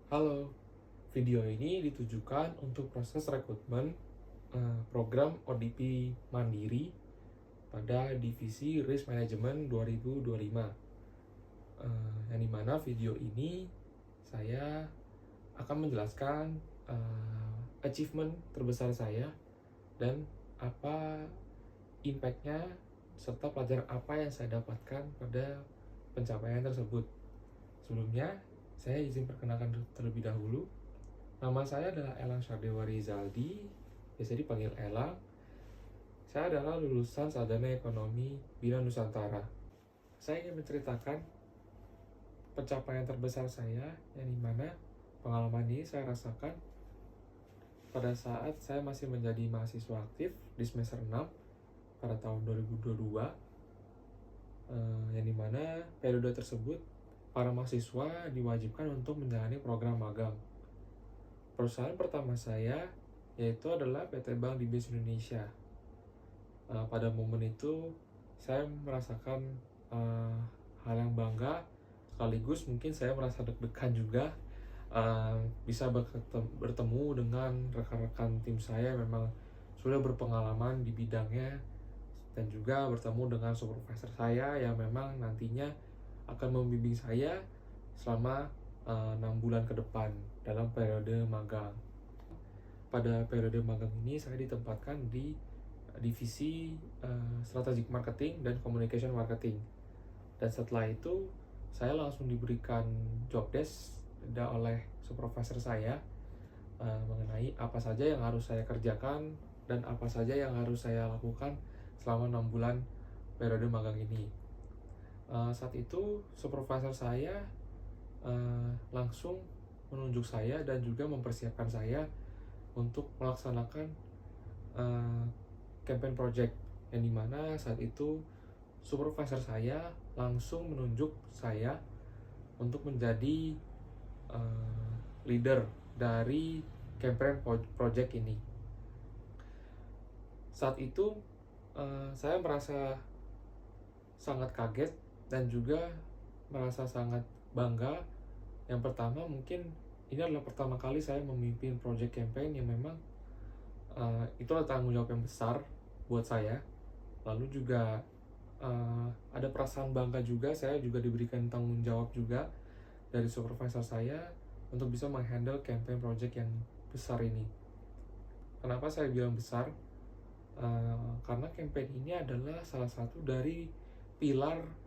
Halo, video ini ditujukan untuk proses rekrutmen program ODP Mandiri pada Divisi Risk Management 2025. Yang dimana video ini saya akan menjelaskan achievement terbesar saya dan apa impact-nya serta pelajaran apa yang saya dapatkan pada pencapaian tersebut. Sebelumnya, saya izin perkenalkan terlebih dahulu. Nama saya adalah Elang Syardewa Rizaldi, biasa dipanggil Elang. Saya adalah lulusan Sarjana Ekonomi Bina Nusantara. Saya ingin menceritakan pencapaian terbesar saya, yang dimana pengalaman ini saya rasakan pada saat saya masih menjadi mahasiswa aktif di semester 6 pada tahun 2022, yang dimana periode tersebut para mahasiswa diwajibkan untuk menjalani program magang. Perusahaan pertama saya yaitu adalah PT Bank DBS Indonesia. Pada momen itu saya merasakan hal yang bangga, sekaligus mungkin saya merasa deg-degan juga bisa bertemu dengan rekan-rekan tim saya memang sudah berpengalaman di bidangnya, dan juga bertemu dengan supervisor saya yang memang nantinya akan membimbing saya selama 6 bulan ke depan dalam periode magang. Pada periode magang ini saya ditempatkan di divisi strategic marketing dan communication marketing. Dan setelah itu saya langsung diberikan job desk oleh supervisor saya mengenai apa saja yang harus saya kerjakan dan apa saja yang harus saya lakukan selama 6 bulan periode magang ini. Saat itu supervisor saya langsung menunjuk saya dan juga mempersiapkan saya untuk melaksanakan campaign project, yang dimana saat itu supervisor saya langsung menunjuk saya untuk menjadi leader dari campaign project ini. Saat itu saya merasa sangat kaget dan juga merasa sangat bangga. Yang pertama, mungkin ini adalah pertama kali saya memimpin project campaign yang memang itu adalah tanggung jawab yang besar buat saya. Lalu juga ada perasaan bangga juga, saya juga diberikan tanggung jawab juga dari supervisor saya untuk bisa menghandle campaign project yang besar ini. Kenapa saya bilang besar? Karena campaign ini adalah salah satu dari pilar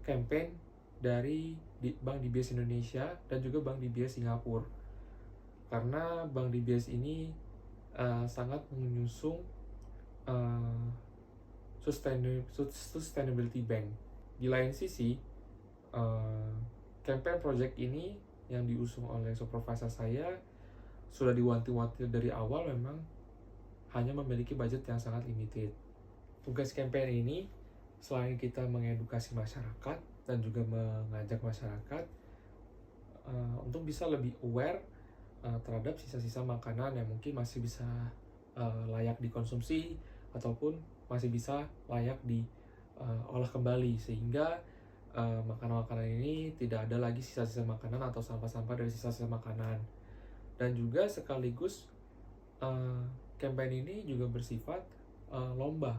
campaign dari Bank DBS Indonesia dan juga Bank DBS Singapura. Karena Bank DBS ini sangat mengusung sustainability bank. Di lain sisi, campaign project ini yang diusung oleh supervisor saya sudah diwanti-wanti dari awal memang hanya memiliki budget yang sangat limited. Tugas campaign ini selain kita mengedukasi masyarakat dan juga mengajak masyarakat untuk bisa lebih aware terhadap sisa-sisa makanan yang mungkin masih bisa layak dikonsumsi ataupun masih bisa layak diolah kembali, sehingga makanan-makanan ini tidak ada lagi sisa-sisa makanan atau sampah-sampah dari sisa-sisa makanan. Dan juga sekaligus campaign ini juga bersifat lomba,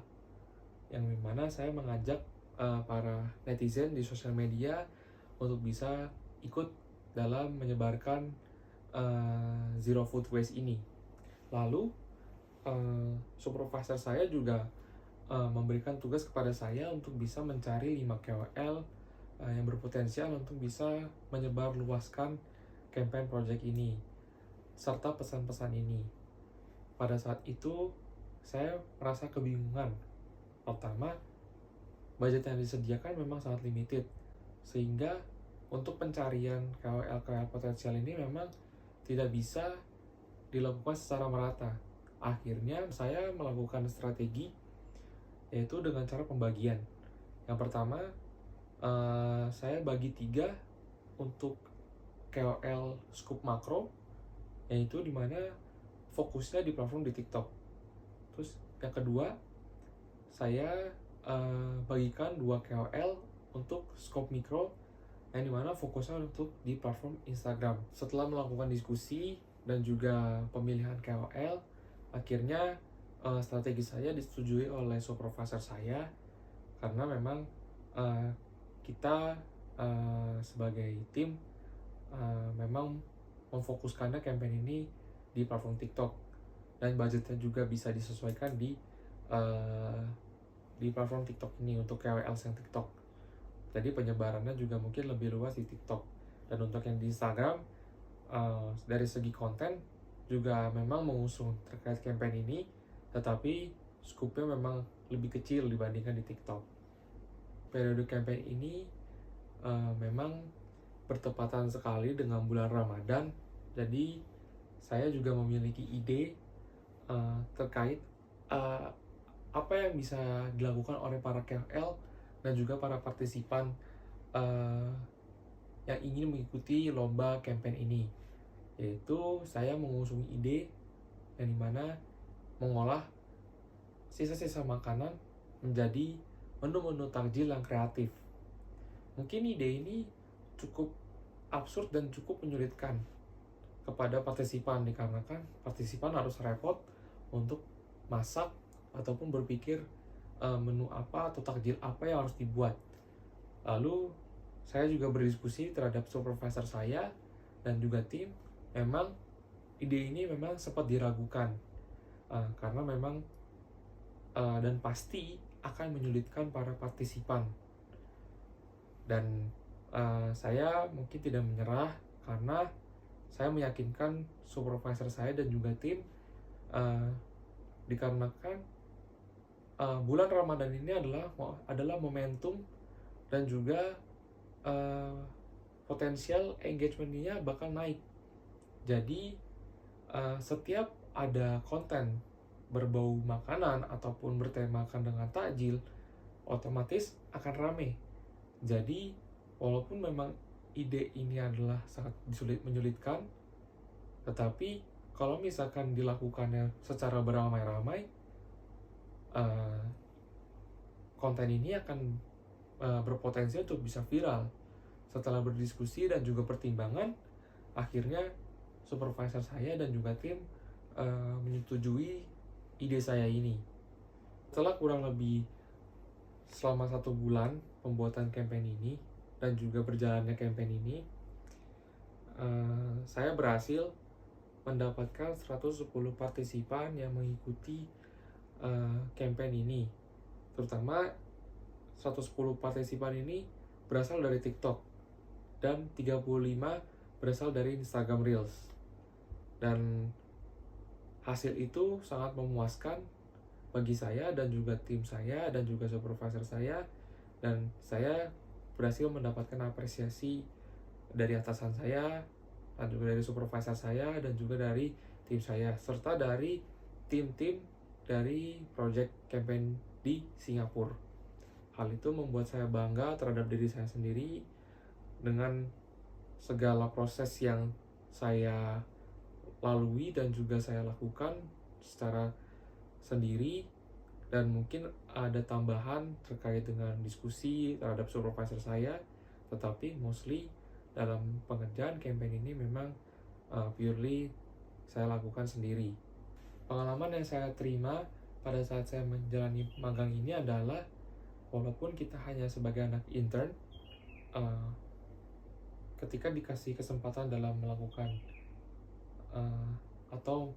yang dimana saya mengajak para netizen di sosial media untuk bisa ikut dalam menyebarkan zero food waste ini. Lalu supervisor saya juga memberikan tugas kepada saya untuk bisa mencari 5 KOL yang berpotensial untuk bisa menyebarluaskan campaign project ini serta pesan-pesan ini. Pada saat itu saya merasa kebingungan. Pertama, budget yang disediakan memang sangat limited, sehingga untuk pencarian KOL potensial ini memang tidak bisa dilakukan secara merata. Akhirnya saya melakukan strategi, yaitu dengan cara pembagian. Yang pertama, saya bagi 3 untuk KOL scoop makro, yaitu dimana fokusnya di platform di TikTok. Terus yang kedua, saya bagikan 2 KOL untuk scope mikro, yang dimana fokusnya untuk di platform Instagram. Setelah melakukan diskusi dan juga pemilihan KOL, akhirnya strategi saya disetujui oleh supervisor saya, karena memang kita sebagai tim memang memfokuskannya campaign ini di platform TikTok, dan budgetnya juga bisa disesuaikan di platform TikTok ini untuk KOL yang TikTok. Jadi penyebarannya juga mungkin lebih luas di TikTok. Dan untuk yang di Instagram, dari segi konten juga memang mengusung terkait campaign ini, tetapi skupnya memang lebih kecil dibandingkan di TikTok. Periode campaign ini memang bertepatan sekali dengan bulan Ramadan, jadi saya juga memiliki ide terkait apa yang bisa dilakukan oleh para KOL dan juga para partisipan yang ingin mengikuti lomba campaign ini, yaitu saya mengusung ide yang dimana mengolah sisa-sisa makanan menjadi menu-menu takjil yang kreatif. Mungkin ide ini cukup absurd dan cukup menyulitkan kepada partisipan, dikarenakan partisipan harus repot untuk masak ataupun berpikir menu apa atau takjil apa yang harus dibuat. Lalu saya juga berdiskusi terhadap supervisor saya dan juga tim. Memang ide ini memang sempat diragukan karena memang dan pasti akan menyulitkan para partisipan. Dan saya mungkin tidak menyerah karena saya meyakinkan supervisor saya dan juga tim, dikarenakan bulan Ramadan ini adalah momentum dan juga potensial engagement-nya bakal naik. Jadi setiap ada konten berbau makanan ataupun bertemakan dengan takjil, otomatis akan rame. Jadi walaupun memang ide ini adalah sangat menyulitkan, tetapi kalau misalkan dilakukannya secara beramai-ramai, konten ini akan berpotensi untuk bisa viral. Setelah berdiskusi dan juga pertimbangan, akhirnya supervisor saya dan juga tim menyetujui ide saya ini. Setelah kurang lebih selama 1 bulan pembuatan campaign ini dan juga berjalannya campaign ini, saya berhasil mendapatkan 110 partisipan yang mengikuti campaign ini. Terutama 110 partisipan ini berasal dari TikTok dan 35 berasal dari Instagram Reels. Dan hasil itu sangat memuaskan bagi saya dan juga tim saya dan juga supervisor saya, dan saya berhasil mendapatkan apresiasi dari atasan saya dan juga dari supervisor saya dan juga dari tim saya, serta dari tim-tim dari project campaign di Singapura. Hal itu membuat saya bangga terhadap diri saya sendiri dengan segala proses yang saya lalui dan juga saya lakukan secara sendiri, dan mungkin ada tambahan terkait dengan diskusi terhadap supervisor saya, tetapi mostly dalam pengerjaan campaign ini memang purely saya lakukan sendiri. Pengalaman yang saya terima pada saat saya menjalani magang ini adalah, walaupun kita hanya sebagai anak intern, ketika dikasih kesempatan dalam melakukan atau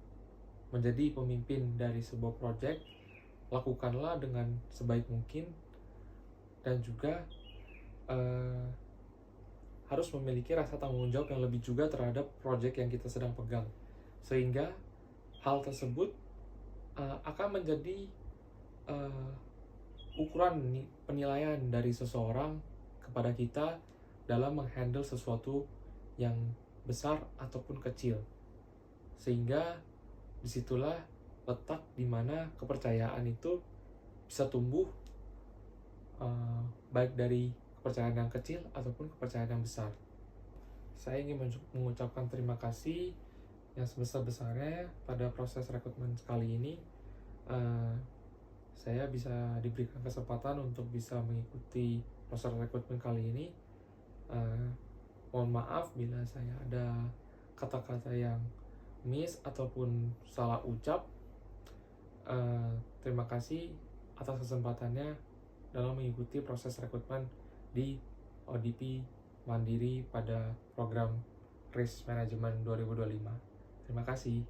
menjadi pemimpin dari sebuah project, lakukanlah dengan sebaik mungkin dan juga harus memiliki rasa tanggung jawab yang lebih juga terhadap project yang kita sedang pegang, sehingga hal tersebut akan menjadi ukuran penilaian dari seseorang kepada kita dalam menghandle sesuatu yang besar ataupun kecil, sehingga disitulah letak dimana kepercayaan itu bisa tumbuh, baik dari kepercayaan yang kecil ataupun kepercayaan yang besar. Saya ingin mengucapkan terima kasih yang sebesar-besarnya pada proses rekrutmen kali ini. Saya bisa diberikan kesempatan untuk bisa mengikuti proses rekrutmen kali ini. Mohon maaf bila saya ada kata-kata yang miss ataupun salah ucap. Terima kasih atas kesempatannya dalam mengikuti proses rekrutmen di ODP Mandiri pada program Risk Management 2025. Terima kasih.